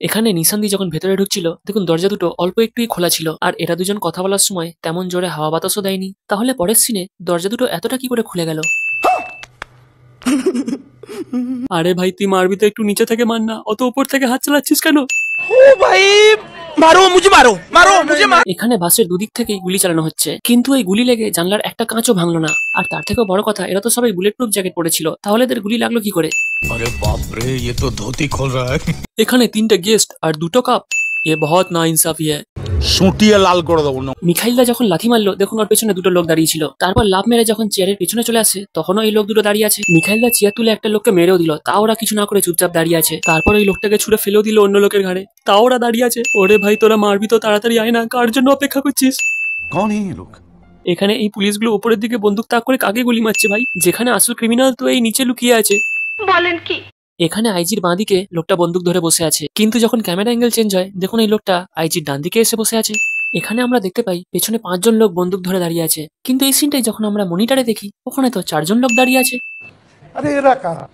এখানে নিশান্তি যখন ভেতরে ঢুকছিল দেখুন দরজা দুটো অল্প একটুই খোলা ছিল আর এরা দুজন কথা বলার সময় তেমন জোরে হাওয়া বাতাসও দেয়নি। তাহলে পরের সিনে দরজা দুটো এতটা কি করে খুলে গেল? আরে ভাই তুই মারবি তো একটু নিচে থেকে মার না, অত উপর থেকে হাত চালাচ্ছিস কেন? ও ভাই মারো মুঝে মারো মারো মুঝে মারো। এখানে বাসের দুদিক থেকেই গুলি চালানো হচ্ছে, কিন্তু এই গুলি লেগে জানলার একটা কাঁচও ভাঙলো না। আর তার থেকেও বড় কথা, এরা তো সবাই বুলেট প্রুফ জ্যাকেট পরেছিল, তাহলে এদের গুলি লাগলো কি করে? अरे बाप रे ये तो धोती खोल रहा है। এখানে 3টে গেস্ট আর 2টো কাপ, এ বহুত না ইনসাফি है। সুটিয়ে লাল করে দেবো না। মিখাইলদা যখন লাথি মারলো দেখুন ওর পেছনে 2টো লোক দাঁড়িয়ে ছিল, তারপর লাভ মেরে যখন চেয়ারের পেছনে চলে আসে তখনও এই লোক দুটো দাঁড়িয়ে আছে। মিখাইলদা চেয়ার তুলে একটা লোককে মেরেও দিল, তাও ওরা কিছু না করে চুপচাপ দাঁড়িয়ে আছে। তারপর ওই লোকটাকে ছুড়ে ফেলেও দিল অন্য লোকের ঘাড়ে, তাও ওরা দাঁড়িয়ে আছে। ওরে ভাই তোরা মারবি তো তাড়াতাড়ি আয় না, কার জন্য অপেক্ষা করছিস? कौन है ये लोग? এখানে এই পুলিশগুলো উপরের দিকে বন্দুক তাক করে কাকে গুলি মারছে ভাই, যেখানে আসল ক্রিমিনাল তো এই নিচে লুকিয়ে আছে। বলেন কি? এখানে আইজির বাঁ দিকে লোকটা বন্দুক ধরে বসে আছে, কিন্তু যখন ক্যামেরা অ্যাঙ্গেল চেঞ্জ হয় দেখুন এই লোকটা আইজির ডান দিকে এসে বসে আছে। এখানে আমরা দেখতে পাই পেছনে 5 জন লোক বন্দুক ধরে দাঁড়িয়ে আছে, কিন্তু এই সিনটাই যখন আমরা মনিটরে দেখি ওখানে তো 4 জন লোক দাঁড়িয়ে আছে। আরে এরা কারা?